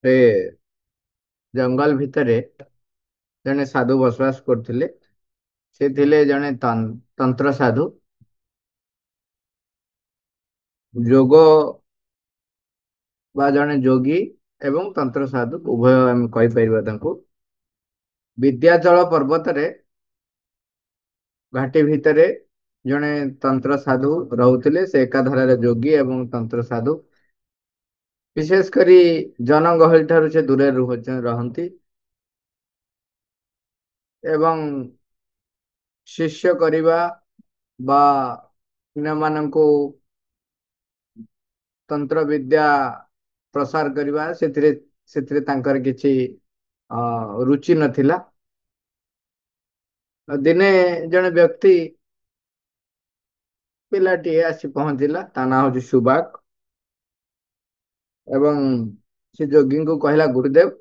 ସେ ଜଙ୍ଗଲ ଭିତରେ ଜଣେ ସାଧୁ ବସବାସ କରୁଥିଲେ। ସେ ଥିଲେ ଜଣେ ତନ୍ତ୍ର ସାଧୁ। ଯୋଗ ବା ଜଣେ ଯୋଗୀ ଏବଂ ତନ୍ତ୍ର ସାଧୁ ଉଭୟ ଆମେ କହିପାରିବା ତାଙ୍କୁ। ବିଦ୍ୟାଚଳ ପର୍ବତରେ ଘାଟି ଭିତରେ ଜଣେ ତନ୍ତ୍ର ସାଧୁ ରହୁଥିଲେ। ସେ ଏକାଧାରାରେ ଯୋଗୀ ଏବଂ ତନ୍ତ୍ର ସାଧୁ। ବିଶେଷ କରି ଜନଗହଳି ଠାରୁ ସେ ଦୂରରେ ରହନ୍ତି ଏବଂ ଶିଷ୍ୟ କରିବା ବା ଅନ୍ୟମାନଙ୍କୁ ତନ୍ତ୍ର ବିଦ୍ୟା ପ୍ରସାର କରିବା ସେଥିରେ ସେଥିରେ ତାଙ୍କର କିଛି ରୁଚି ନଥିଲା। ଦିନେ ଜଣେ ବ୍ୟକ୍ତି ପିଲାଟିଏ ଆସି ପହଞ୍ଚିଲା। ତା ନାଁ ହଉଛି ସୁବାକ। ଏବଂ ସେ ଯୋଗୀଙ୍କୁ କହିଲା, ଗୁରୁଦେବ,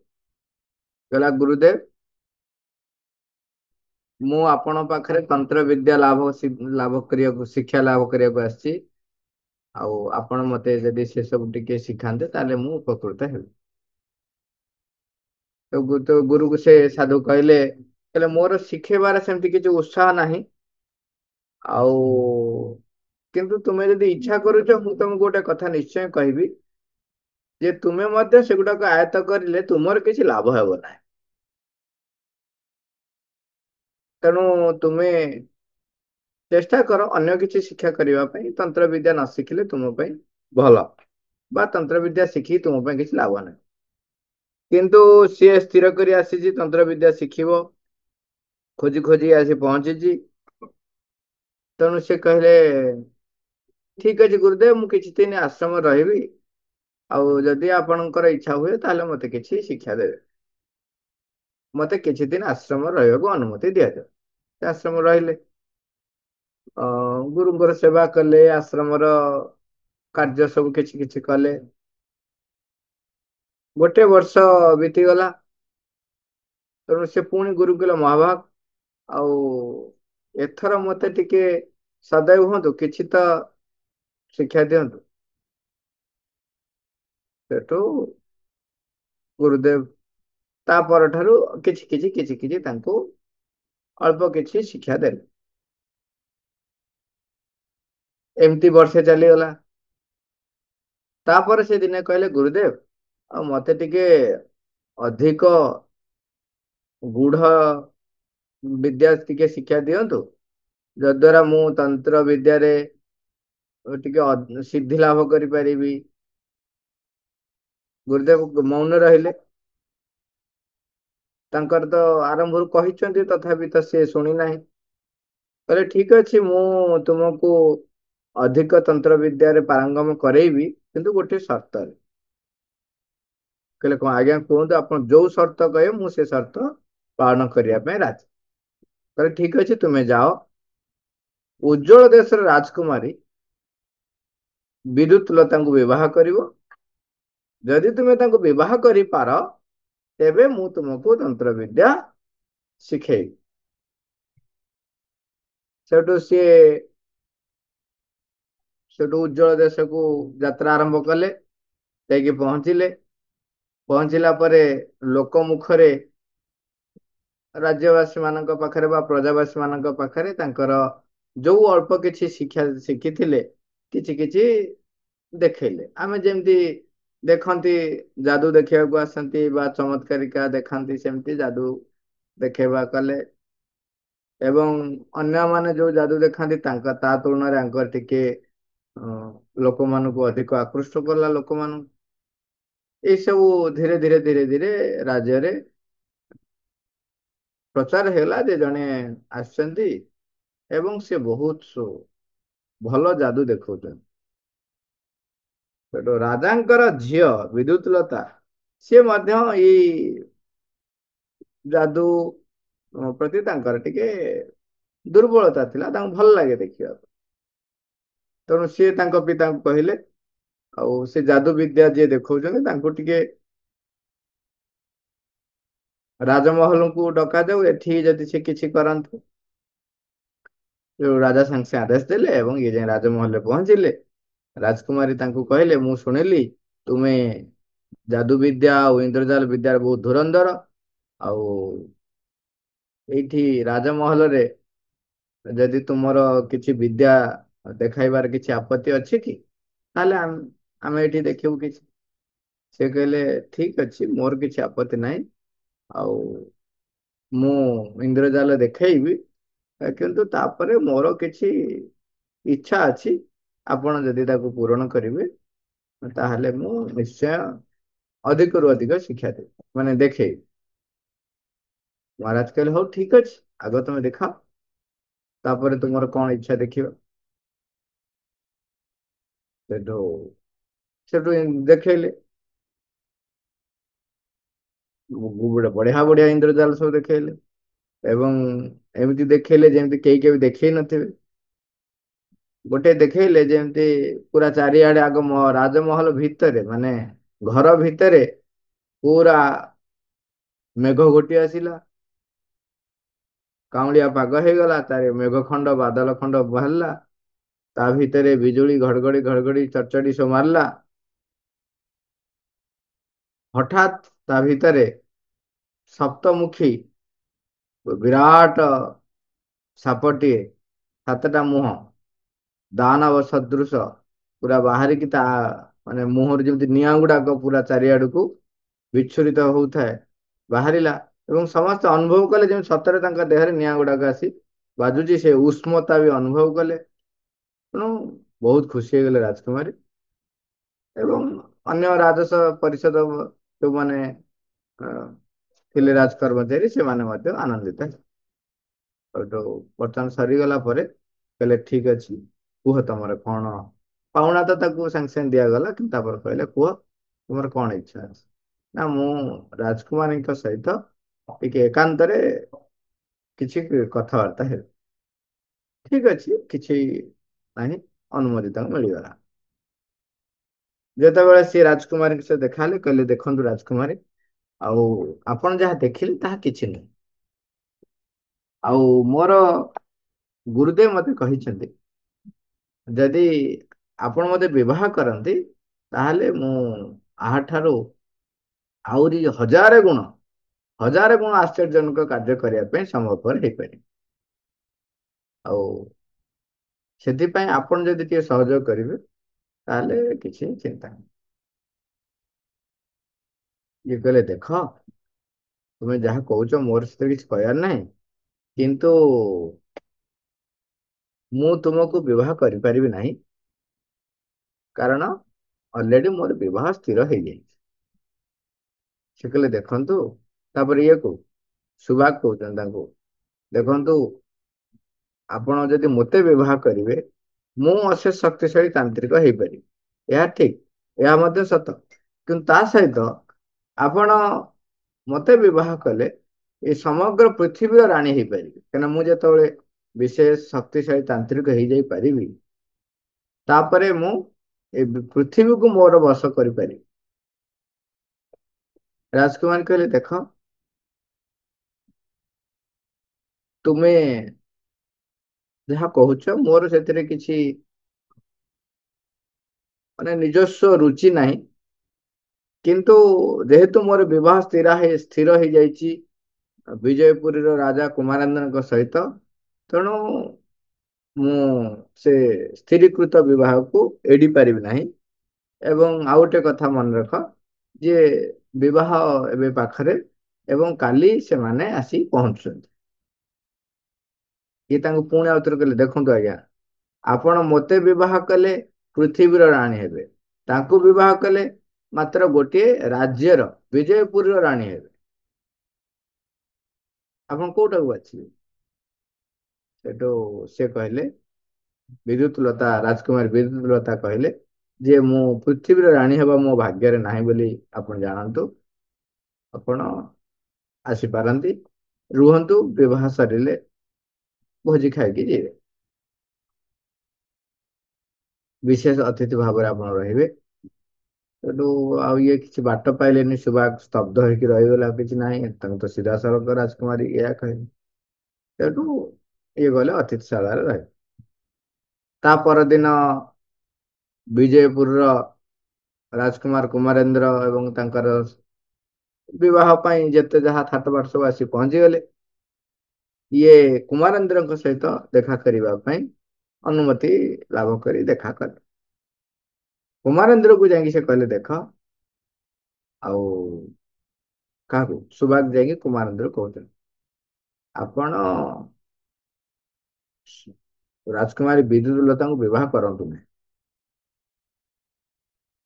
ମୁଁ ଆପଣଙ୍କ ପାଖରେ ତନ୍ତ୍ର ବିଦ୍ୟା ଲାଭ କରିବାକୁ, ଶିକ୍ଷା ଲାଭ କରିବାକୁ ଆସିଛି। ଆଉ ଆପଣ ମତେ ଯଦି ସେ ସବୁ ଟିକେ ଶିଖାନ୍ତେ ତାହେଲେ ମୁଁ ଉପକୃତ ହେବି। ତ ଗୁରୁକୁ ସେ ସାଧୁ କହିଲେ ମୋର ଶିଖେଇବାରେ ସେମିତି କିଛି ଉତ୍ସାହ ନାହିଁ। ଆଉ କିନ୍ତୁ ତୁମେ ଯଦି ଇଚ୍ଛା କରୁଛ ମୁଁ ତମକୁ ଗୋଟେ କଥା ନିଶ୍ଚୟ କହିବି ଯେ ତୁମେ ମଧ୍ୟ ସେଗୁଡାକ ଆୟତ୍ତ କରିଲେ ତୁମର କିଛି ଲାଭ ହେବ ନାହିଁ। ତେଣୁ ତୁମେ ଚେଷ୍ଟା କର ଅନ୍ୟ କିଛି ଶିକ୍ଷା କରିବା ପାଇଁ। ତନ୍ତ୍ର ବିଦ୍ୟା ନ ଶିଖିଲେ ତୁମ ପାଇଁ ଭଲ, ବା ତନ୍ତ୍ର ବିଦ୍ୟା ଶିଖିକି ତୁମ ପାଇଁ କିଛି ଲାଭ ନାହିଁ। କିନ୍ତୁ ସିଏ ସ୍ଥିର କରି ଆସିଛି ତନ୍ତ୍ର ବିଦ୍ୟା ଶିଖିବ। ଖୋଜି ଖୋଜି ଆସି ପହଞ୍ଚିଛି। ତେଣୁ ସେ କହିଲେ, ଠିକ ଅଛି ଗୁରୁଦେବ, ମୁଁ କିଛି ଦିନ ଆଶ୍ରମ ରହିବି। ଆଉ ଯଦି ଆପଣଙ୍କର ଇଚ୍ଛା ହୁଏ ତାହେଲେ ମତେ କିଛି ଶିକ୍ଷା ଦେବେ। ମତେ କିଛି ଦିନ ଆଶ୍ରମ ରହିବାକୁ ଅନୁମତି ଦିଆଯାଉ। ସେ ଆଶ୍ରମ ରହିଲେ। ଅ ଗୁରୁଙ୍କର ସେବା କଲେ, ଆଶ୍ରମର କାର୍ଯ୍ୟ ସବୁ କିଛି କିଛି କଲେ। ଗୋଟେ ବର୍ଷ ବିତିଗଲା। ତେଣୁ ସେ ପୁଣି ଗୁରୁ କହିଲେ, ମହାଭାଗ, ଆଉ ଏଥର ମତେ ଟିକେ ସଦୟ ହୁଅନ୍ତୁ, କିଛି ତ ଶିକ୍ଷା ଦିଅନ୍ତୁ। ସେଠୁ ଗୁରୁଦେବ ତା ପରଠାରୁ କିଛି ତାଙ୍କୁ ଅଳ୍ପ କିଛି ଶିକ୍ଷା ଦେଲେ। ଏମିତି ବର୍ଷେ ଚାଲିଗଲା। ତାପରେ ସେ ଦିନେ କହିଲେ, ଗୁରୁଦେବ, ଆଉ ମତେ ଟିକେ ଅଧିକ ଗୂଢ ବିଦ୍ୟା ଟିକେ ଶିକ୍ଷା ଦିଅନ୍ତୁ, ଯଦ୍ୱାରା ମୁଁ ତନ୍ତ୍ର ବିଦ୍ୟାରେ ଟିକେ ସିଦ୍ଧି ଲାଭ କରିପାରିବି। ଗୁରୁଦେବ ମୌନ ରହିଲେ। ତାଙ୍କର ତ ଆରମ୍ଭରୁ କହିଛନ୍ତି, ତଥାପି ତ ସିଏ ଶୁଣି ନାହିଁ। କହିଲେ, ଠିକ ଅଛି, ମୁଁ ତୁମକୁ ଅଧିକ ତନ୍ତ୍ର ବିଦ୍ୟାରେ ପାରଙ୍ଗମ କରେଇବି, କିନ୍ତୁ ଗୋଟେ ସର୍ତ୍ତରେ। କହିଲେ, କଣ? ଆଜ୍ଞା କୁହନ୍ତୁ, ଆପଣ ଯୋଉ ସର୍ତ୍ତ କହିବେ ମୁଁ ସେ ସର୍ତ୍ତ ପାଳନ କରିବା ପାଇଁ ରାଜି। କହିଲେ, ଠିକ ଅଛି, ତୁମେ ଯାଅ, ଉଜ୍ଜଳ ଦେଶର ରାଜକୁମାରୀ ବିଦ୍ୟୁତ ଲତାଙ୍କୁ ବିବାହ କରିବ। ଯଦି ତୁମେ ତାଙ୍କୁ ବିବାହ କରିପାର ତେବେ ମୁଁ ତୁମକୁ ତନ୍ତ୍ର ବିଦ୍ୟା ଶିଖେଇବି। ସେଠୁ ସେଠୁ ଉଜ୍ଜଳ ଦେଶକୁ ଯାତ୍ରା ଆରମ୍ଭ କଲେ। ଯାଇକି ପହଞ୍ଚିଲେ। ପହଞ୍ଚିଲା ପରେ ଲୋକ ମୁଖରେ, ରାଜ୍ୟବାସୀ ମାନଙ୍କ ପାଖରେ ବା ପ୍ରଜାବାସୀ ମାନଙ୍କ ପାଖରେ ତାଙ୍କର ଯୋଉ ଅଳ୍ପ କିଛି ଶିକ୍ଷା ଶିଖିଥିଲେ କିଛି କିଛି ଦେଖେଇଲେ। ଆମେ ଯେମିତି ଦେଖନ୍ତି, ଯାଦୁ ଦେଖିବାକୁ ଆସନ୍ତି ବା ଚମତ୍କାରିକା ଦେଖାନ୍ତି, ସେମିତି ଯାଦୁ ଦେଖେଇବା କଲେ। ଏବଂ ଅନ୍ୟମାନେ ଯୋଉ ଯାଦୁ ଦେଖାନ୍ତି ତା ତୁଳନାରେ ଆଙ୍କର ଟିକେ ଲୋକମାନଙ୍କୁ ଅଧିକ ଆକୃଷ୍ଟ କଲା ଲୋକମାନଙ୍କୁ। ଏଇ ସବୁ ଧୀରେ ଧୀରେ ରାଜ୍ୟରେ ପ୍ରଚାର ହେଲା ଯେ ଜଣେ ଆସିଛନ୍ତି ଏବଂ ସେ ବହୁତ ଭଲ ଯାଦୁ ଦେଖଉଛନ୍ତି। ସେଠୁ ରାଜାଙ୍କର ଝିଅ ବିଦ୍ୟୁତଲତା, ସିଏ ମଧ୍ୟ ଏଇ ଯାଦୁ ପ୍ରତି ତାଙ୍କର ଟିକେ ଦୁର୍ବଳତା ଥିଲା, ତାଙ୍କୁ ଭଲ ଲାଗେ ଦେଖିବାକୁ। ତେଣୁ ସିଏ ତାଙ୍କ ପିତାଙ୍କୁ କହିଲେ, ଆଉ ସେ ଯାଦୁ ବିଦ୍ୟା ଯିଏ ଦେଖଉଛନ୍ତି ତାଙ୍କୁ ଟିକେ ରାଜମହଲକୁ ଡକାଯାଉ, ଏଠି ଯଦି ସେ କିଛି କରନ୍ତି। ରାଜା ସାଙ୍ଗେ ସାଙ୍ଗେ ଆଦେଶ ଦେଲେ ଏବଂ ଇଏ ଯାଇ ରାଜମହଲରେ ପହଞ୍ଚିଲେ। ରାଜକୁମାରୀ ତାଙ୍କୁ କହିଲେ, ମୁଁ ଶୁଣିଲି ତୁମେ ଯାଦୁ ବିଦ୍ୟା ଆଉ ଇନ୍ଦ୍ରଜାଲ ବିଦ୍ୟାର ବହୁତ ଧୁରନ୍ଧର। ଆଉ ଏଇଠି ରାଜମହଲରେ ଯଦି ତୁମର କିଛି ବିଦ୍ୟା ଦେଖାଇବାର କିଛି ଆପତ୍ତି ଅଛି କି, ତାହେଲେ ଆମେ ଏଇଠି ଦେଖିବୁ କିଛି। ସେ କହିଲେ ଠିକ ଅଛି, ମୋର କିଛି ଆପତ୍ତି ନାହିଁ। ଆଉ ମୁଁ ଇନ୍ଦ୍ରଜାଲ ଦେଖେଇବି, କିନ୍ତୁ ତାପରେ ମୋର କିଛି ଇଚ୍ଛା ଅଛି। ଆପଣ ଯଦି ତାକୁ ପୂରଣ କରିବେ, ତାହେଲେ ମୁଁ ନିଶ୍ଚୟ ଅଧିକରୁ ଅଧିକ ଶିକ୍ଷା ଦେବି, ମାନେ ଦେଖେଇବି। ମହାରାଜ କହିଲେ ହଉ ଠିକ ଅଛି, ଆଗ ତମେ ଦେଖାଅ, ତାପରେ ତୁମର କଣ ଇଚ୍ଛା ଦେଖିବ। ସେଠୁ ସେଠୁ ଦେଖେଇଲେ, ଗୋଟେ ବଢିଆ ବଢିଆ ଇନ୍ଦ୍ରଜାଲ ସବୁ ଦେଖେଇଲେ। ଏବଂ ଏମିତି ଦେଖେଇଲେ ଯେମିତି କେହି କେବେ ଦେଖେଇ ନଥିବେ। ଗୋଟେ ଦେଖେଇଲେ ଯେମିତି ପୁରା ଚାରିଆଡେ ଆଗ ରାଜମହଲ ଭିତରେ, ମାନେ ଘର ଭିତରେ ପୁରା ମେଘ ଘୋଟି ଆସିଲା। କାଉଁଳିଆ ପାଗ ହେଇଗଲା, ତାର ମେଘ ଖଣ୍ଡ ବାଦଲ ଖଣ୍ଡ ବାହାରିଲା। ତା ଭିତରେ ବିଜୁଳି ଘଡଘଡି ଘଡଘଡି ଚଡଚଡି ସବୁ ମାରିଲା। ହଠାତ୍ ତା ଭିତରେ ସପ୍ତମୁଖୀ ବିରାଟ ସାପଟିଏ, ସାତଟା ମୁହଁ, ଦାନବ ସଦୃଶ, ପୁରା ବାହାରିକି ତା ମାନେ ମୁହଁରୁ ଯେମିତି ନିଆଁ ଗୁଡାକ ପୁରା ଚାରିଆଡକୁ ବିଚ୍ଛୁରିତ ହଉଥାଏ, ବାହାରିଲା। ଏବଂ ସମସ୍ତେ ଅନୁଭବ କଲେ ଯେମିତି ସତରେ ତାଙ୍କ ଦେହରେ ନିଆଁ ଗୁଡାକ ଆସି ବାଜୁଛି। ସେ ଉଷ୍ମତା ବି ଅନୁଭବ କଲେ। ତେଣୁ ବହୁତ ଖୁସି ହେଇଗଲେ ରାଜକୁମାରୀ। ଏବଂ ଅନ୍ୟ ରାଜସ ପରିଷଦ ଯୋଉମାନେ ଅ, ଥିଲେ ରାଜ କର୍ମଚାରୀ, ସେମାନେ ମଧ୍ୟ ଆନନ୍ଦିତ ହେଲେ। ସେଠୁ ବର୍ତ୍ତମାନ ସରିଗଲା ପରେ କହିଲେ ଠିକ ଅଛି, କୁହ ତମର କଣ ପାଉଣା। ତ ତାକୁ ସାଙ୍ଗେ ସାଙ୍ଗେ ଦିଆଗଲା, କିନ୍ତୁ ତାପରେ କହିଲେ କୁହ ତୁମର କଣ ଇଚ୍ଛା ଅଛି। ନା ମୁଁ ରାଜକୁମାରୀଙ୍କ ସହିତ ଟିକେ ଏକାନ୍ତରେ କିଛି କଥାବାର୍ତ୍ତା ହେବି। ଠିକ ଅଛି, କିଛି ନାହିଁ, ଅନୁମତି ତାଙ୍କୁ ମିଳିଗଲା। ଯେତେବେଳେ ସିଏ ରାଜକୁମାରୀଙ୍କ ସହ ଦେଖା ହେଲେ, କହିଲେ ଦେଖନ୍ତୁ ରାଜକୁମାରୀ, ଆଉ ଆପଣ ଯାହା ଦେଖିଲେ ତାହା କିଛି ନୁହେଁ। ଆଉ ମୋର ଗୁରୁଦେବ ମତେ କହିଛନ୍ତି, ଯଦି ଆପଣ ମତେ ବିବାହ କରନ୍ତି, ତାହେଲେ ମୁଁ ଆହାଠାରୁ ଆହୁରି ହଜାରେ ଗୁଣ ଆଶ୍ଚର୍ଯ୍ୟଜନକ କାର୍ଯ୍ୟ କରିବା ପାଇଁ ସମର୍ପଣ ହେଇପାରିବି। ଆଉ ସେଥିପାଇଁ ଆପଣ ଯଦି ଟିକେ ସହଯୋଗ କରିବେ, ତାହେଲେ କିଛି ଚିନ୍ତା ନାହିଁ। ଇଏ କହିଲେ ଦେଖ, ତୁମେ ଯାହା କହୁଛ ମୋର ସେଥିରେ କିଛି କହିବାର ନାହିଁ, କିନ୍ତୁ ମୁଁ ତୁମକୁ ବିବାହ କରିପାରିବି ନାହିଁ, କାରଣ ଅଲରେଡି ମୋର ବିବାହ ସ୍ଥିର ହେଇଯାଇଛି। ସେ କହିଲେ ଦେଖନ୍ତୁ, ତାପରେ ଇଏକୁ ସୁବାକ କହୁଛନ୍ତି ତାଙ୍କୁ, ଦେଖନ୍ତୁ ଆପଣ ଯଦି ମୋତେ ବିବାହ କରିବେ, ମୁଁ ଅଶେଷ ଶକ୍ତିଶାଳୀ ତାନ୍ତ୍ରିକ ହେଇପାରିବି, ଏହା ଠିକ, ଏହା ମଧ୍ୟ ସତ। କିନ୍ତୁ ତା ସହିତ ଆପଣ ମତେ ବିବାହ କଲେ ଏ ସମଗ୍ର ପୃଥିବୀର ରାଣୀ ହେଇପାରିବି, କାହିଁକିନା ମୁଁ ଯେତେବେଳେ ବିଶେଷ ଶକ୍ତିଶାଳୀ ତାନ୍ତ୍ରିକ ହେଇଯାଇ ପାରିବି, ତାପରେ ମୁଁ ଏ ପୃଥିବୀକୁ ମୋର ବଶ କରିପାରିବି। ରାଜକୁମାର କହିଲେ ଦେଖ, ତୁମେ ଯାହା କହୁଛ ମୋର ସେଥିରେ କିଛି ମାନେ ନିଜସ୍ୱ ରୁଚି ନାହିଁ, କିନ୍ତୁ ଯେହେତୁ ମୋର ବିବାହ ସ୍ଥିର ହେଇଯାଇଛି ବିଜୟପୁରୀର ରାଜା କୁମାରେନ୍ଦ୍ରଙ୍କ ସହିତ, ତେଣୁ ମୁଁ ସେ ସ୍ଥିରୀକୃତ ବିବାହକୁ ଏଡି ପାରିବି ନାହିଁ। ଏବଂ ଆଉ ଗୋଟେ କଥା ମନେ ରଖ, ଯେ ବିବାହ ଏବେ ପାଖରେ, ଏବଂ କାଲି ସେମାନେ ଆସି ପହଞ୍ଚୁଛନ୍ତି। ଇଏ ତାଙ୍କୁ ପୁଣି ଆଉଥରେ କହିଲେ ଦେଖନ୍ତୁ ଆଜ୍ଞା, ଆପଣ ମୋତେ ବିବାହ କଲେ ପୃଥିବୀର ରାଣୀ ହେବେ, ତାଙ୍କୁ ବିବାହ କଲେ ମାତ୍ର ଗୋଟିଏ ରାଜ୍ୟର, ବିଜୟପୁରର ରାଣୀ ହେବେ। ଆପଣ କୋଉଟାକୁ ବାଛିବେ? ସେଠୁ ସେ କହିଲେ, ରାଜକୁମାରୀ ବିଦ୍ୟୁତଲତା କହିଲେ ଯେ ମୁଁ ପୃଥିବୀର ରାଣୀ ହେବା ମୋ ଭାଗ୍ୟରେ ନାହିଁ ବୋଲି ଆପଣ ଜାଣନ୍ତୁ। ଆପଣ ଆସିପାରନ୍ତି, ରୁହନ୍ତୁ, ବିବାହ ସରିଲେ ଭୋଜି ଖାଇକି ଯିବେ। ବିଶେଷ ଅତିଥି ଭାବରେ ଆପଣ ରହିବେ। ସେଠୁ ଆଉ ଇଏ କିଛି ବାଟ ପାଇଲେନି, ସୁବାସ ସ୍ତବ୍ଧ ହେଇକି ରହିଗଲେ, ଆଉ କିଛି ନାହିଁ, ତାଙ୍କୁ ତ ସିଧାସଳଖ ରାଜକୁମାରୀ ଏଇଆ କହିଲେ। ସେଠୁ ଇଏ ଗଲେ ଅତିଥିଶାଳାରେ ରହିଲେ। ତା ପରଦିନ ବିଜୟପୁରର ରାଜକୁମାର କୁମାରେନ୍ଦ୍ର ଏବଂ ତାଙ୍କର ବିବାହ ପାଇଁ ଯେତେ ଯାହା ଥାଟ ବାଟ ସବୁ ଆସି ପହଞ୍ଚିଗଲେ। ଇଏ କୁମାରେନ୍ଦ୍ରଙ୍କ ସହିତ ଦେଖା କରିବା ପାଇଁ ଅନୁମତି ଲାଭ କରି ଦେଖା କଲେ। କୁମାରେନ୍ଦ୍ରକୁ ଯାଇକି ସେ କହିଲେ ଦେଖ, ଆଉ କାହାକୁ ସୁଭାଷ ଯାଇକି କୁମାରେନ୍ଦ୍ର କହୁଛନ୍ତି, ଆପଣ ରାଜକୁମାରୀ ବିଦ୍ୟୁତଲତାଙ୍କୁ ବିବାହ କରନ୍ତୁ ନାହିଁ।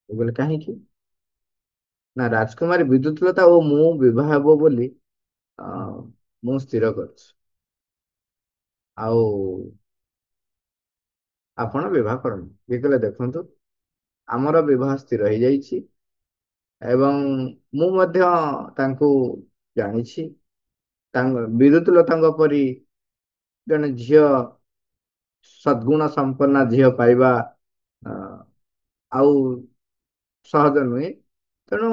ମୁଁ କହିଲି କାହିଁକି? ନା ରାଜକୁମାରୀ ବିଦ୍ୟୁତଲତା ଓ ମୁଁ ବିବାହ ହବ ବୋଲି ଅ, ମୁଁ ସ୍ଥିର କରିଛି। ଆଉ ଆପଣ ବିବାହ କରନ୍ତୁ। ଇଏ କହିଲେ ଦେଖନ୍ତୁ, ଆମର ବିବାହ ସ୍ଥିର ହେଇଯାଇଛି ଏବଂ ମୁଁ ମଧ୍ୟ ତାଙ୍କୁ ଜାଣିଛି। ବିଦ୍ୟୁତଲତାଙ୍କ ପରି ଜଣେ ଝିଅ, ସଦ୍ଗୁଣ ସମ୍ପନ୍ନ ଝିଅ ପାଇବା ଅ, ଆଉ ସହଜ ନୁହେଁ। ତେଣୁ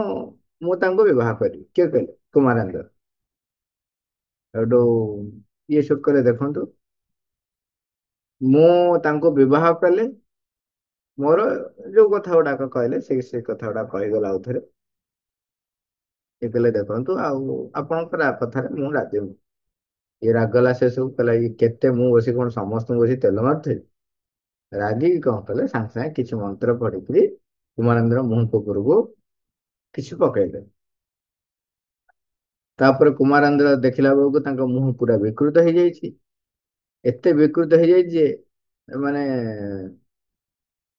ମୁଁ ତାଙ୍କୁ ବିବାହ କରିବି। କିଏ କହିଲେ? କୁମାରେନ୍ଦ୍ର। ଏଠୁ ଇଏ ସବୁ କହିଲେ ଦେଖନ୍ତୁ, ମୁଁ ତାଙ୍କୁ ବିବାହ କଲେ ମୋର ଯୋଉ କଥା ଗୁଡାକ କହିଲେ ସେଇ କଥା ଗୁଡାକ କହିଗଲା ଆଉ ଥରେ। ଇଏ କହିଲେ ଦେଖନ୍ତୁ, ଆଉ ଆପଣଙ୍କର କଥାରେ ମୁଁ ରାଜି ନୁହେଁ। ଇଏ ରାଗଲା ସେ ସବୁ କହିଲା, ଇଏ କେତେ ମୁଁ ବସି କଣ ସମସ୍ତଙ୍କୁ ବସି ତେଲ ମାରୁଥିଲି। ରାଗିକି କଣ କଲେ, ସାଙ୍ଗେ ସାଙ୍ଗେ କିଛି ମନ୍ତ୍ର ପଢିକିରି କୁମାରେନ୍ଦ୍ର ମୁହଁ ଉପରକୁ କିଛି ପକେଇଲେ। ତାପରେ କୁମାରେନ୍ଦ୍ର ଦେଖିଲା ବେଳକୁ ତାଙ୍କ ମୁହଁ ପୁରା ବିକୃତ ହେଇଯାଇଛି। ଏତେ ବିକୃତ ହେଇଯାଇଛି ଯେ ମାନେ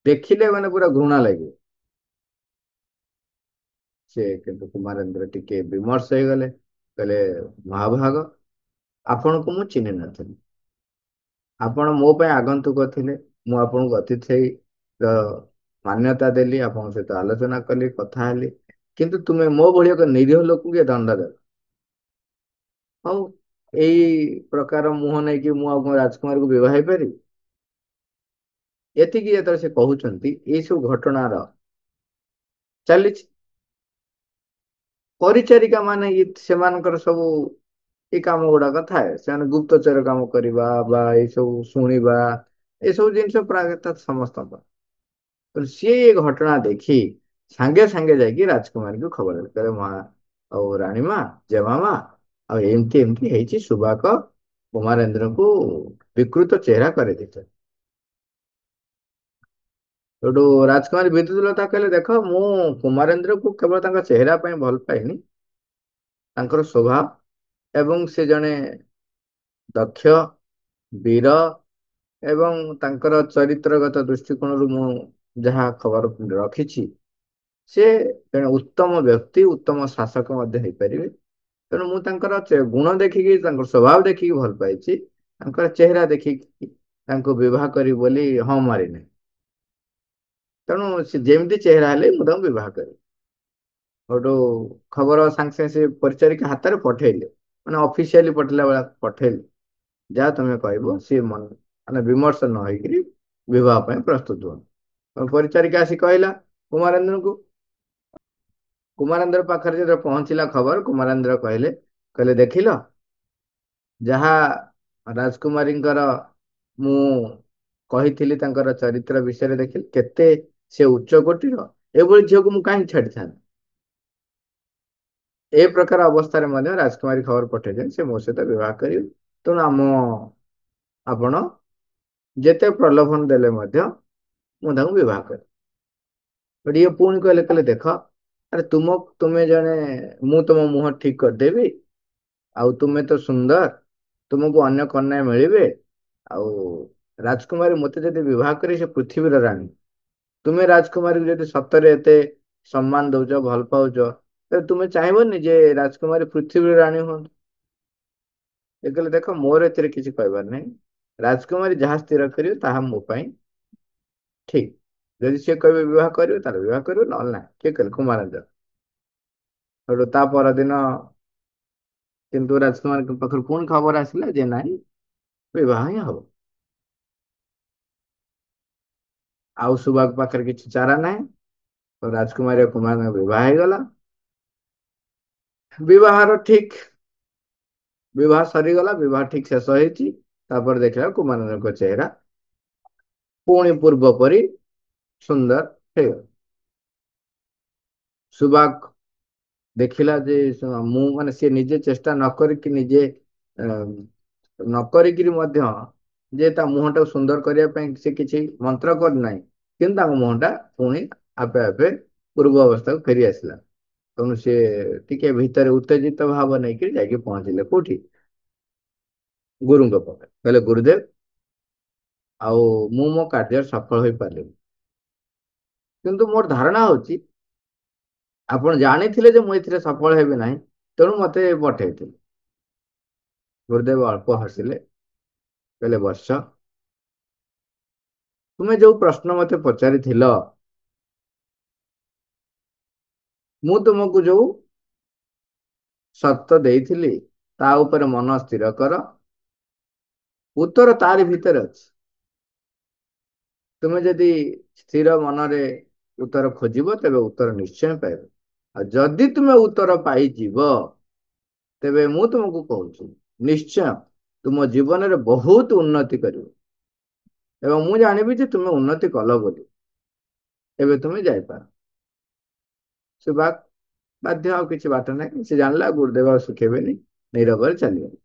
ଦେଖିଲେ ମାନେ ପୁରା ଘୃଣା ଲାଗିବ। ସେ କିନ୍ତୁ କୁମାରେନ୍ଦ୍ର ଟିକେ ବିମର୍ଷ ହେଇଗଲେ, କହିଲେ ମହାଭାଗ, ଆପଣଙ୍କୁ ମୁଁ ଚିହ୍ନି ନଥିଲି। ଆପଣ ମୋ ପାଇଁ ଆଗନ୍ତୁକ ଥିଲେ। ମୁଁ ଆପଣଙ୍କୁ ଅତିଥି ର ମାନ୍ୟତା ଦେଲି, ଆପଣଙ୍କ ସହିତ ଆଲୋଚନା କଲି, କଥା ହେଲି। କିନ୍ତୁ ତୁମେ ମୋ ଭଳି ଏକ ନିରୀହ ଲୋକଙ୍କୁ ଏ ଦଣ୍ଡ ଦେଲ। ହଉ, ଏଇ ପ୍ରକାର ମୁହଁ ନେଇକି ମୁଁ ଆଉ କଣ ରାଜକୁମାରୀକୁ ବିବାହ ହେଇପାରିବି? ଏତିକି ଯେତେବେଳେ ସେ କହୁଛନ୍ତି, ଏଇ ସବୁ ଘଟଣାର ଚାଲିଛି। ପରିଚାରିକା ମାନେ ସେମାନଙ୍କର ସବୁ ଏଇ କାମ ଗୁଡାକ ଥାଏ। ସେମାନେ ଗୁପ୍ତଚର କାମ କରିବା ବା ଏଇ ସବୁ ଶୁଣିବା, ଏସବୁ ଜିନିଷ ପ୍ରାୟତଃ ସମସ୍ତଙ୍କର। କିନ୍ତୁ ସିଏ ଏ ଘଟଣା ଦେଖି ସାଙ୍ଗେ ସାଙ୍ଗେ ଯାଇକି ରାଜକୁମାରୀକୁ ଖବର ଦେଲେ, କହିଲେ ମା ଆଉ ରାଣୀମା, ଜେମାମା, ଆଉ ଏମିତି ଏମିତି ହେଇଛି, ସୁବାକ କୁମାରେନ୍ଦ୍ରଙ୍କୁ ବିକୃତ ଚେହେରା କରିଦେଇଛନ୍ତି। ସେଠୁ ରାଜକୁମାରୀ ବିଦ୍ୟୁତଲତା କହିଲେ ଦେଖ, ମୁଁ କୁମାରେନ୍ଦ୍ରକୁ କେବଳ ତାଙ୍କ ଚେହେରା ପାଇଁ ଭଲ ପାଇନି, ତାଙ୍କର ସ୍ୱଭାବ ଏବଂ ସେ ଜଣେ ଦକ୍ଷ, ବୀର ଏବଂ ତାଙ୍କର ଚରିତ୍ରଗତ ଦୃଷ୍ଟିକୋଣରୁ ମୁଁ ଯାହା ଖବର ରଖିଛି, ସେ ଜଣେ ଉତ୍ତମ ବ୍ୟକ୍ତି, ଉତ୍ତମ ଶାସକ ମଧ୍ୟ ହେଇପାରିବେ। ତେଣୁ ମୁଁ ତାଙ୍କର ଗୁଣ ଦେଖିକି, ତାଙ୍କର ସ୍ୱଭାବ ଦେଖିକି ଭଲ ପାଇଛି। ତାଙ୍କର ଚେହେରା ଦେଖିକି ତାଙ୍କୁ ବିବାହ କରିବି ବୋଲି ହଁ ମାରିନାହିଁ। ତେଣୁ ସେ ଯେମିତି ଚେହେରା ହେଲେ ମୁଁ ତାଙ୍କୁ ବିବାହ କରିବି। ଗୋଟେ ଖବର ସାଙ୍ଗେ ସାଙ୍ଗେ ସେ ପରିଚାରିକା ହାତରେ ପଠେଇଲେ, ମାନେ ଅଫିସିଆଲି ପଠେଇଲା ଭଳିଆ ପଠେଇଲେ। ଯାହା ତମେ କହିବ ସିଏ ମାନେ ବିମର୍ଷ ନ ହେଇକିରି ବିବାହ ପାଇଁ ପ୍ରସ୍ତୁତ ହୁଅ। ପରିଚାରିକା ଆସି କହିଲା କୁମାରେନ୍ଦ୍ରଙ୍କୁ। କୁମାରେନ୍ଦ୍ର ପାଖରେ ଯେତେବେଳେ ପହଞ୍ଚିଲା ଖବର, କୁମାରେନ୍ଦ୍ର କହିଲେ, କହିଲେ ଦେଖିଲ, ଯାହା ରାଜକୁମାରୀଙ୍କର ମୁଁ କହିଥିଲି ତାଙ୍କର ଚରିତ୍ର ବିଷୟରେ, ଦେଖିଲି କେତେ ସେ ଉଚ୍ଚ କୋଟିର। ଏଭଳି ଝିଅକୁ ମୁଁ କାହିଁକି ଛାଡିଥାନ୍ତି? ଏ ପ୍ରକାର ଅବସ୍ଥାରେ ମଧ୍ୟ ରାଜକୁମାରୀ ଖବର ପଠେଇଛନ୍ତି ସେ ମୋ ସହିତ ବିବାହ କରିବେ। ତେଣୁ ଆପଣ ଯେତେ ପ୍ରଲୋଭନ ଦେଲେ ମଧ୍ୟ ମୁଁ ତାଙ୍କୁ ବିବାହ କରିବି। ଇଏ ପୁଣି କହିଲେ ଦେଖ, ଆରେ ତୁମେ ଜଣେ, ମୁଁ ତମ ମୁହଁ ଠିକ କରିଦେବି, ଆଉ ତୁମେ ତ ସୁନ୍ଦର, ତୁମକୁ ଅନ୍ୟ କନ୍ୟା ମିଳିବେ, ଆଉ ରାଜକୁମାରୀ ମତେ ଯଦି ବିବାହ କରି ସେ ପୃଥିବୀର ରାଣୀ। ତୁମେ ରାଜକୁମାରୀକୁ ଯଦି ସତରେ ଏତେ ସମ୍ମାନ ଦଉଛ, ଭଲ ପାଉଛ, ତେବେ ତୁମେ ଚାହିଁବନି ଯେ ରାଜକୁମାରୀ ପୃଥିବୀର ରାଣୀ ହୁଅନ୍ତୁ? ଏ କହିଲେ ଦେଖ, ମୋର ଏଥିରେ କିଛି କହିବାର ନାହିଁ। ରାଜକୁମାରୀ ଯାହା ସ୍ଥିର କରିବେ ତାହା ମୋ ପାଇଁ ଠିକ। ଯଦି ସିଏ କହିବେ ବିବାହ କରିବେ, ତାହେଲେ ବିବାହ କରିବେ, ନହେଲେ ନାହିଁ। କିଏ କହିଲେ? କୁମାରେନ୍ଦ୍ର। ସେଠୁ ତା ପରଦିନ କିନ୍ତୁ ରାଜକୁମାରୀଙ୍କ ପାଖରୁ ପୁଣି ଖବର ଆସିଲା ଯେ ନାଇଁ, ବିବାହ ହିଁ ହବ। ଆଉ ସୁବାଗ ପାଖରେ କିଛି ଚାରା ନାହିଁ। ତ ରାଜକୁମାରୀ ଆଉ କୁମାରଙ୍କ ବିବାହ ହେଇଗଲା। ବିବାହର ଠିକ ବିବାହ ସରିଗଲା, ବିବାହ ଠିକ ଶେଷ ହେଇଛି। ତାପରେ ଦେଖିଲା କୁମାରଙ୍କ ଚେହେରା ପୁଣି ପୂର୍ବ ପରି ସୁନ୍ଦର ହେଇଗଲା। ସୁବାକ ଦେଖିଲା ଯେ ମୁଁ ମାନେ ସେ ନିଜେ ଚେଷ୍ଟା ନ କରିକି ନିଜେ ନ କରିକିରି ମଧ୍ୟ ଯେ ତା ମୁହଁଟାକୁ ସୁନ୍ଦର କରିବା ପାଇଁ ସେ କିଛି ମନ୍ତ୍ର କରିନାହିଁ, କିନ୍ତୁ ତାଙ୍କ ମୁହଁଟା ପୁଣି ଆପେ ଆପେ ପୂର୍ବ ଅବସ୍ଥାକୁ ଫେରି ଆସିଲା। ତେଣୁ ସେ ଟିକେ ଭିତରେ ଉତ୍ତେଜିତ ଭାବ ନେଇକି ଯାଇକି ପହଞ୍ଚିଲେ କୋଉଠି? ଗୁରୁଙ୍କ ପାଖରେ। କହିଲେ ଗୁରୁଦେବ, ଆଉ ମୁଁ ମୋ କାର୍ଯ୍ୟରେ ସଫଳ ହୋଇପାରିଲିନି, କିନ୍ତୁ ମୋର ଧାରଣା ହଉଛି ଆପଣ ଜାଣିଥିଲେ ଯେ ମୁଁ ଏଥିରେ ସଫଳ ହେବି ନାହିଁ, ତେଣୁ ମତେ ପଠେଇଥିଲେ। ଗୁରୁଦେବ ଅଳ୍ପ ହସିଲେ, କହିଲେ ବତ୍ସ, ତୁମେ ଯୋଉ ପ୍ରଶ୍ନ ମତେ ପଚାରିଥିଲ, ମୁଁ ତୁମକୁ ଯୋଉ ସର୍ତ୍ତ ଦେଇଥିଲି ତା ଉପରେ ମନ ସ୍ଥିର କର, ଉତ୍ତର ତାରି ଭିତରେ ଅଛି। ତୁମେ ଯଦି ସ୍ଥିର ମନରେ ଉତ୍ତର ଖୋଜିବ ତେବେ ଉତ୍ତର ନିଶ୍ଚୟ ପାଇବ। ଆଉ ଯଦି ତୁମେ ଉତ୍ତର ପାଇଯିବ, ତେବେ ମୁଁ ତୁମକୁ କହୁଛି ନିଶ୍ଚୟ ତୁମ ଜୀବନରେ ବହୁତ ଉନ୍ନତି କରିବ, ଏବଂ ମୁଁ ଜାଣିବି ଯେ ତୁମେ ଉନ୍ନତି କଲ ବୋଲି। ଏବେ ତୁମେ ଯାଇପାର। ସୁବାକ ବାଧ୍ୟ, ଆଉ କିଛି ବାଟ ନାହିଁ। ସେ ଜାଣିଲା ଗୁରୁଦେବ ଆଉ ଶିଖେଇବେନି, ନିରବରେ ଚାଲିଗଲେ।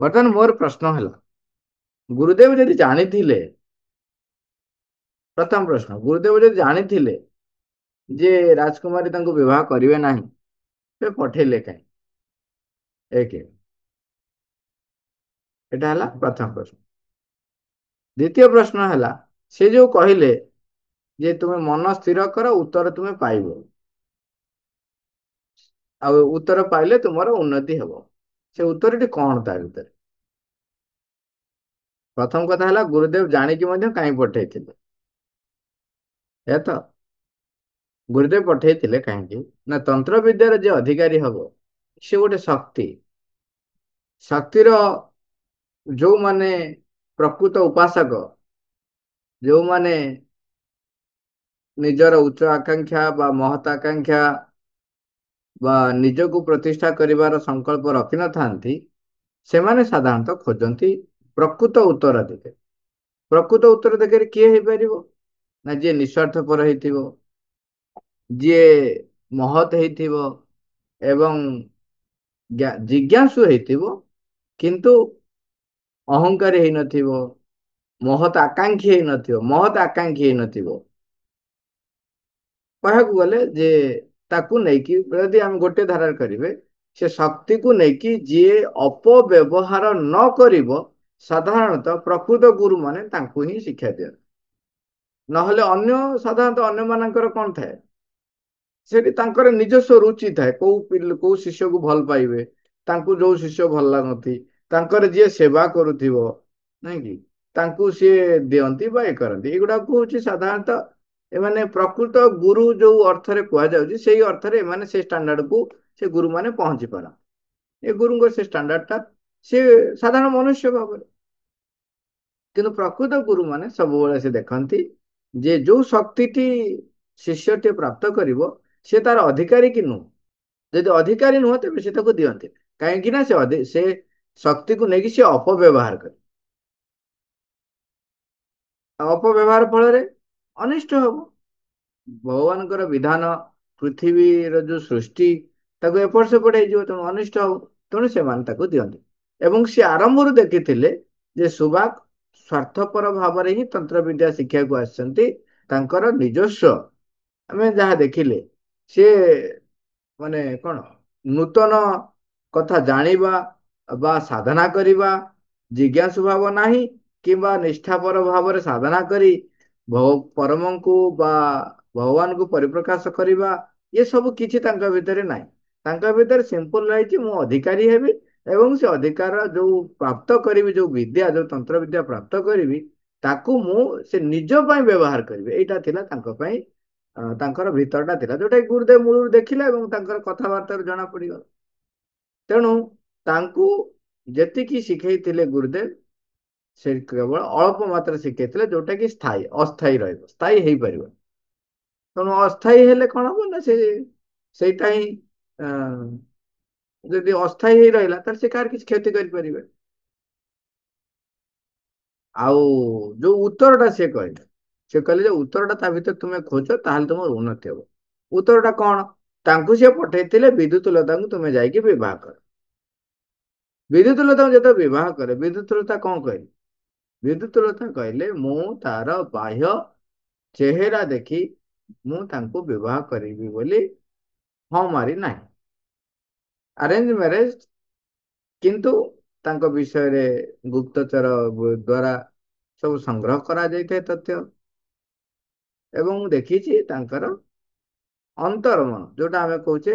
ବର୍ତ୍ତମାନ ମୋର ପ୍ରଶ୍ନ ହେଲା, ଗୁରୁଦେବ ଯଦି ଜାଣିଥିଲେ, ପ୍ରଥମ ପ୍ରଶ୍ନ, ଗୁରୁଦେବ ଯଦି ଜାଣିଥିଲେ ଯେ ରାଜକୁମାରୀ ତାଙ୍କୁ ବିବାହ କରିବେ ନାହିଁ, ସେ ପଠେଇଲେ କାହିଁ? ଏକ, ଏଟା ହେଲା ପ୍ରଥମ ପ୍ରଶ୍ନ। ଦ୍ୱିତୀୟ ପ୍ରଶ୍ନ ହେଲା, ସେ ଯୋଉ କହିଲେ ଯେ ତୁମେ ମନ ସ୍ଥିର କର, ଉତ୍ତର ତୁମେ ପାଇବ, ଆଉ ଉତ୍ତର ପାଇଲେ ତୁମର ଉନ୍ନତି ହେବ, ସେ ଉତ୍ତରଟି କଣ ତା ଭିତରେ? ପ୍ରଥମ କଥା ହେଲା, ଗୁରୁଦେବ ଜାଣିକି ମଧ୍ୟ କାହିଁ ପଠେଇଥିଲେ? ଏ ତ, ଗୁରୁଦେବ ପଠେଇଥିଲେ କାହିଁକି ନା ତନ୍ତ୍ର ବିଦ୍ୟାର ଯେ ଅଧିକାରୀ ହବ, ସେ ଗୋଟେ ଶକ୍ତି। ଶକ୍ତିର ଯୋଉମାନେ ପ୍ରକୃତ ଉପାସକ, ଯୋଉମାନେ ନିଜର ଉଚ୍ଚ ଆକାଂକ୍ଷା ବା ମହତ ଆକାଂକ୍ଷା ବା ନିଜକୁ ପ୍ରତିଷ୍ଠା କରିବାର ସଂକଳ୍ପ ରଖିନଥାନ୍ତି, ସେମାନେ ସାଧାରଣତଃ ଖୋଜନ୍ତି ପ୍ରକୃତ ଉତ୍ତରାଧିକାରୀ। ପ୍ରକୃତ ଉତ୍ତରାଧିକାରୀ କିଏ ହେଇପାରିବ? ନା ଯିଏ ନିଃସ୍ୱାର୍ଥପର ହେଇଥିବ, ଯିଏ ମହତ ହେଇଥିବ ଏବଂ ଜିଜ୍ଞାସୁ ହେଇଥିବ, କିନ୍ତୁ ଅହଙ୍କାରୀ ହେଇନଥିବ, ମହତ ଆକାଂକ୍ଷୀ ହେଇନଥିବ। ମହତ ଆକାଂକ୍ଷୀ ହେଇନଥିବ, କହିବାକୁ ଗଲେ ଯେ ତାକୁ ନେଇକି ଯଦି ଆମେ ଗୋଟେ ଧାରାରେ କରିବେ, ସେ ଶକ୍ତିକୁ ନେଇକି ଯିଏ ଅପବ୍ୟବହାର ନ କରିବ, ସାଧାରଣତଃ ପ୍ରକୃତ ଗୁରୁ ମାନେ ତାଙ୍କୁ ହିଁ ଶିକ୍ଷା ଦିଅନ୍ତି। ନହେଲେ ଅନ୍ୟ ସାଧାରଣତଃ ଅନ୍ୟ ମାନଙ୍କର କଣ ଥାଏ, ସେଠି ତାଙ୍କର ନିଜସ୍ୱ ରୁଚି ଥାଏ, କୋଉ ଶିଷ୍ୟକୁ ଭଲ ପାଇବେ, ତାଙ୍କୁ ଯୋଉ ଶିଷ୍ୟ ଭଲ ଲାଗନ୍ତି, ତାଙ୍କର ଯିଏ ସେବା କରୁଥିବ, ନାଇଁ କି, ତାଙ୍କୁ ସିଏ ଦିଅନ୍ତି ବା ଇଏ କରନ୍ତି। ଏଗୁଡାକୁ ହଉଛି ସାଧାରଣତଃ ଏମାନେ ପ୍ରକୃତ ଗୁରୁ ଯୋଉ ଅର୍ଥରେ କୁହାଯାଉଛି, ସେଇ ଅର୍ଥରେ ଏମାନେ ସେ ଷ୍ଟାଣ୍ଡାର୍ଡକୁ ସେ ଗୁରୁ ମାନେ ପହଞ୍ଚି ପାରନ୍ତି। ଏ ଗୁରୁଙ୍କ ସେ ଷ୍ଟାଣ୍ଡାର୍ଡଟା ସେ ସାଧାରଣ ମନୁଷ୍ୟ ଭାବରେ, କିନ୍ତୁ ପ୍ରକୃତ ଗୁରୁ ମାନେ ସବୁବେଳେ ସେ ଦେଖନ୍ତି ଯେ ଯୋଉ ଶକ୍ତିଟି ଶିଷ୍ୟଟି ପ୍ରାପ୍ତ କରିବ, ସେ ତାର ଅଧିକାରୀ କି ନୁହଁ। ଯଦି ଅଧିକାରୀ ନୁହଁ, ତେବେ ସେ ତାକୁ ଦିଅନ୍ତି। କାହିଁକି ନା ସେ ଶକ୍ତିକୁ ନେଇକି ସେ ଅପବ୍ୟବହାର କରେ। ଆଉ ଅପବ୍ୟବହାର ଫଳରେ ଅନିଷ୍ଟ ହବ। ଭଗବାନଙ୍କର ବିଧାନ, ପୃଥିବୀର ଯୋଉ ସୃଷ୍ଟି, ତାକୁ ଏପଟ ସେପଟ ହେଇଯିବ, ତେଣୁ ଅନିଷ୍ଟ ହବ। ତେଣୁ ସେମାନେ ତାକୁ ଦିଅନ୍ତି। ଏବଂ ସେ ଆରମ୍ଭରୁ ଦେଖିଥିଲେ ଯେ ସୁବାକ ସ୍ୱାର୍ଥପର ଭାବରେ ହିଁ ତନ୍ତ୍ର ବିଦ୍ୟା ଶିଖିବାକୁ ଆସିଛନ୍ତି। ତାଙ୍କର ନିଜସ୍ୱ ଆମେ ଯାହା ଦେଖିଲେ, ସିଏ ମାନେ କଣ, ନୂତନ କଥା ଜାଣିବା ବା ସାଧନା କରିବା, ଜିଜ୍ଞାସୁ ଭାବ ନାହିଁ, କିମ୍ବା ନିଷ୍ଠାପର ଭାବରେ ସାଧନା କରି ପରମଙ୍କୁ ବା ଭଗବାନଙ୍କୁ ପରିପ୍ରକାଶ କରିବା, ଏସବୁ କିଛି ତାଙ୍କ ଭିତରେ ନାହିଁ। ତାଙ୍କ ଭିତରେ ସିମ୍ପଲ ରହିଛି, ମୁଁ ଅଧିକାରୀ ହେବି ଏବଂ ସେ ଅଧିକାର ଯୋଉ ପ୍ରାପ୍ତ କରିବି, ଯୋଉ ବିଦ୍ୟା, ଯୋଉ ତନ୍ତ୍ର ବିଦ୍ୟା ପ୍ରାପ୍ତ କରିବି, ତାକୁ ମୁଁ ସେ ନିଜ ପାଇଁ ବ୍ୟବହାର କରିବି। ଏଇଟା ଥିଲା ତାଙ୍କ ପାଇଁ, ତାଙ୍କର ଭିତରଟା ଥିଲା, ଯୋଉଟା କି ଗୁରୁଦେବ ମୂଳରୁ ଦେଖିଲେ ଏବଂ ତାଙ୍କର କଥାବାର୍ତ୍ତାରୁ ଜଣା ପଡିଗଲା। ତେଣୁ ତାଙ୍କୁ ଯେତିକି ଶିଖେଇଥିଲେ ଗୁରୁଦେବ, ସେ କେବଳ ଅଳ୍ପ ମାତ୍ରାରେ ଶିଖେଇଥିଲେ, ଯୋଉଟା କି ସ୍ଥାୟୀ, ଅସ୍ଥାୟୀ ରହିବ, ସ୍ଥାୟୀ ହେଇପାରିବ। ତେଣୁ ଅସ୍ଥାୟୀ ହେଲେ କଣ ହବ ନା, ସେଇଟା ହିଁ ଯଦି ଅସ୍ଥାୟୀ ହେଇ ରହିଲା, ତାହେଲେ ସେ କାହାର କିଛି କ୍ଷତି କରିପାରିବେ। ଆଉ ଯୋଉ ଉତ୍ତରଟା ସେ କହିଲେ ଯେ ଉତ୍ତରଟା ତା ଭିତରେ ତୁମେ ଖୋଜ, ତାହେଲେ ତୁମର ଉନ୍ନତି ହବ। ଉତ୍ତରଟା କଣ? ତାଙ୍କୁ ସିଏ ପଠେଇଥିଲେ ବିଦ୍ୟୁତଲତାଙ୍କୁ ତୁମେ ଯାଇକି ବିବାହ କର। ବିଦ୍ୟୁତଲତାଙ୍କୁ ଯେତେବେଳେ ବିବାହ କରେ, ବିଦ୍ୟୁତଲତା କଣ କହିଲେ? ବିଦ୍ୟୁତଲତା କହିଲେ ମୁଁ ତାର ବାହ୍ୟ ଚେହେରା ଦେଖି ମୁଁ ତାଙ୍କୁ ବିବାହ କରିବି ବୋଲି ହଁ ମାରି ନାହିଁ। ଆରେଞ୍ଜ ମ୍ୟାରେଜ, କିନ୍ତୁ ତାଙ୍କ ବିଷୟରେ ଗୁପ୍ତଚର ଦ୍ଵାରା ସବୁ ସଂଗ୍ରହ କରାଯାଇଥାଏ ତଥ୍ୟ, ଏବଂ ମୁଁ ଦେଖିଛି ତାଙ୍କର ଅନ୍ତରମନ ଯୋଉଟା ଆମେ କହୁଛେ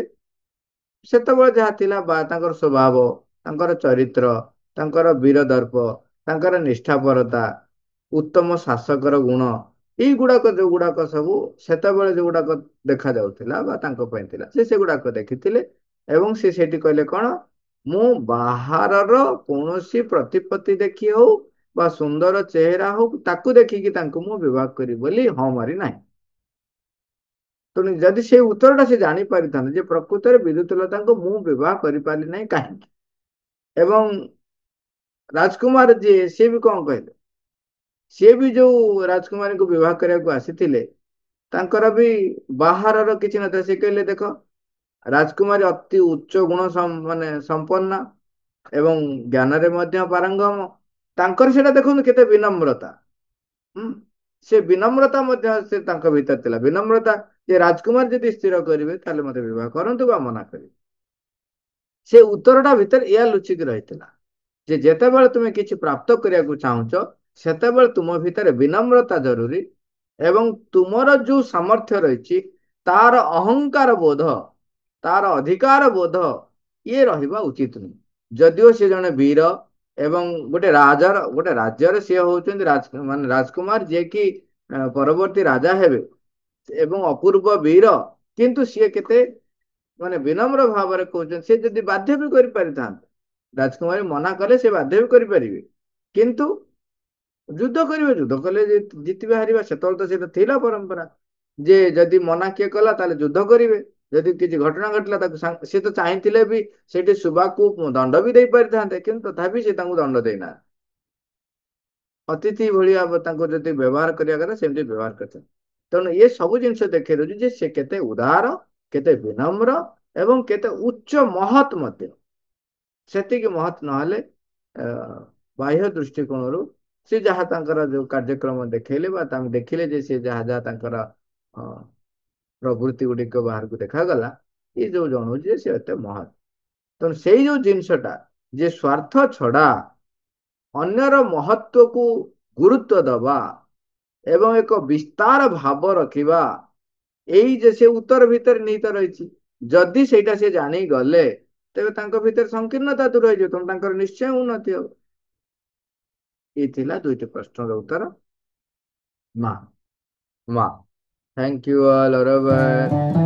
ସେତେବେଳେ ଯାହା ଥିଲା, ବା ତାଙ୍କର ସ୍ୱଭାବ, ତାଙ୍କର ଚରିତ୍ର, ତାଙ୍କର ବୀର ଦର୍ପ, ତାଙ୍କର ନିଷ୍ଠାପରତା, ଉତ୍ତମ ଶାସକର ଗୁଣ, ଏଇଗୁଡାକ ଯୋଉଗୁଡାକ ସବୁ ସେତେବେଳେ ଯୋଉଗୁଡାକ ଦେଖା ଯାଉଥିଲା ବା ତାଙ୍କ ପାଇଁ ଥିଲା, ସେ ସେଗୁଡାକ ଦେଖିଥିଲେ। ଏବଂ ସେ ସେଠି କହିଲେ କଣ, ମୁଁ ବାହାରର କୌଣସି ପ୍ରତିପତ୍ତି ଦେଖି ହଉ ବା ସୁନ୍ଦର ଚେହେରା ହଉ ତାକୁ ଦେଖିକି ତାଙ୍କୁ ମୁଁ ବିବାହ କରିବି ବୋଲି ହଁ ମାରି ନାହିଁ। ତେଣୁ ଯଦି ସେଇ ଉତ୍ତରଟା ସେ ଜାଣି ପାରିଥାନ୍ତେ ଯେ ପ୍ରକୃତରେ ବିଦ୍ୟୁତଲତାଙ୍କୁ ମୁଁ ବିବାହ କରିପାରିଲି ନାହିଁ କାହିଁକି, ଏବଂ ରାଜକୁମାର ଯିଏ ସିଏ ବି କଣ କହିଲେ, ସିଏ ବି ଯୋଉ ରାଜକୁମାରୀଙ୍କୁ ବିବାହ କରିବାକୁ ଆସିଥିଲେ ତାଙ୍କର ବି ବାହାରର କିଛି ନଥାଏ। ସେ କହିଲେ ଦେଖ, ରାଜକୁମାରୀ ଅତି ଉଚ୍ଚ ଗୁଣ ମାନେ ସମ୍ପନ୍ନା ଏବଂ ଜ୍ଞାନରେ ମଧ୍ୟ ପାରଙ୍ଗମ। ତାଙ୍କର ସେଇଟା ଦେଖନ୍ତୁ କେତେ ବିନମ୍ରତା। ହୁଁ, ସେ ବିନମ୍ରତା ମଧ୍ୟ ସେ ତାଙ୍କ ଭିତରେ ଥିଲା, ବିନମ୍ରତା ଯେ ରାଜକୁମାର ଯଦି ସ୍ଥିର କରିବେ ତାହେଲେ ମତେ ବିବାହ କରନ୍ତୁ ବା ମନା କରିବେ। ସେ ଉତ୍ତରଟା ଭିତରେ ଏଇଆ ଲୁଚିକି ରହିଥିଲା ଯେ ଯେତେବେଳେ ତୁମେ କିଛି ପ୍ରାପ୍ତ କରିବାକୁ ଚାହୁଁଛ ସେତେବେଳେ ତୁମ ଭିତରେ ବିନମ୍ରତା ଜରୁରୀ, ଏବଂ ତୁମର ଯୋଉ ସାମର୍ଥ୍ୟ ରହିଛି ତାର ଅହଙ୍କାର ବୋଧ, ତାର ଅଧିକାର ବୋଧ ଇଏ ରହିବା ଉଚିତ ନୁହେଁ। ଯଦିଓ ସେ ଜଣେ ବୀର ଏବଂ ଗୋଟେ ରାଜ୍ୟରେ ସିଏ ହଉଛନ୍ତି ମାନେ ରାଜକୁମାର ଯିଏକି ପରବର୍ତ୍ତୀ ରାଜା ହେବେ ଏବଂ ଅପୂର୍ବ ବୀର, କିନ୍ତୁ ସିଏ କେତେ ମାନେ ବିନମ୍ର ଭାବରେ କହୁଛନ୍ତି। ସେ ଯଦି ବାଧ୍ୟ ବି କରିପାରିଥାନ୍ତେ, ରାଜକୁମାରୀ ମନା କଲେ ସେ ବାଧ୍ୟ ବି କରିପାରିବେ, କିନ୍ତୁ ଯୁଦ୍ଧ କରିବେ, ଯୁଦ୍ଧ କଲେ ଜିତିବା ହାରିବା ସେତେବେଳେ ତ ସେଇଟା ଥିଲା ପରମ୍ପରା ଯେ ଯଦି ମନା କିଏ କଲା ତାହେଲେ ଯୁଦ୍ଧ କରିବେ। ଯଦି କିଛି ଘଟଣା ଘଟିଲା ତାକୁ ସେ ତ ଚାହିଁଥିଲେ ବି ସେଇଠି ସୁବାକୁ ଦଣ୍ଡ ବି ଦେଇ ପାରିଥାନ୍ତେ, କିନ୍ତୁ ତଥାପି ସେ ତାଙ୍କୁ ଦଣ୍ଡ ଦେଇନାହାନ୍ତି। ଅତିଥି ଭଳିଆ ତାଙ୍କୁ ଯଦି ବ୍ୟବହାର କରିବା କଥା ସେମିତି ବ୍ୟବହାର କରିଛନ୍ତି। ତେଣୁ ଏ ସବୁ ଜିନିଷ ଦେଖେଇ ଦଉଛି ଯେ ସେ କେତେ ଉଦାର, କେତେ ବିନମ୍ର ଏବଂ କେତେ ଉଚ୍ଚ ମହତ୍ ମଧ୍ୟ। ସେତିକି ମହତ୍ ନହେଲେ ବାହ୍ୟ ଦୃଷ୍ଟିକୋଣରୁ ସେ ଯାହା ତାଙ୍କର ଯୋଉ କାର୍ଯ୍ୟକ୍ରମ ଦେଖେଇଲେ ବା ତାଙ୍କୁ ଦେଖିଲେ ଯେ ସେ ଯାହା ଯାହା ତାଙ୍କର ପ୍ରବୃତ୍ତି ଗୁଡିକ ବାହାରକୁ ଦେଖାଗଲା, ଏ ଯୋଉ ଜଣଉଛି ଯେ ସେ ଏତେ ମହତ୍। ତେଣୁ ସେଇ ଯୋଉ ଜିନିଷଟା ଯେ ସ୍ୱାର୍ଥ ଛଡା ଅନ୍ୟର ମହତ୍ଵକୁ ଗୁରୁତ୍ୱ ଦବା ଏବଂ ଏକ ବିସ୍ତାର ଭାବ ରଖିବା, ଏଇ ଯେ ସେ ଉତ୍ତର ଭିତରେ ନିହିତ ରହିଛି। ଯଦି ସେଇଟା ସେ ଜାଣିଗଲେ ତେବେ ତାଙ୍କ ଭିତରେ ସଂକୀର୍ଣ୍ଣତା ଦୂର ହେଇଯିବ, ତେଣୁ ତାଙ୍କର ନିଶ୍ଚୟ ଉନ୍ନତି ହବ। ଏଇ ଥିଲା ଦୁଇଟି ପ୍ରଶ୍ନର ଉତ୍ତର। ମା ମା। Thank you all, ଅରବାର।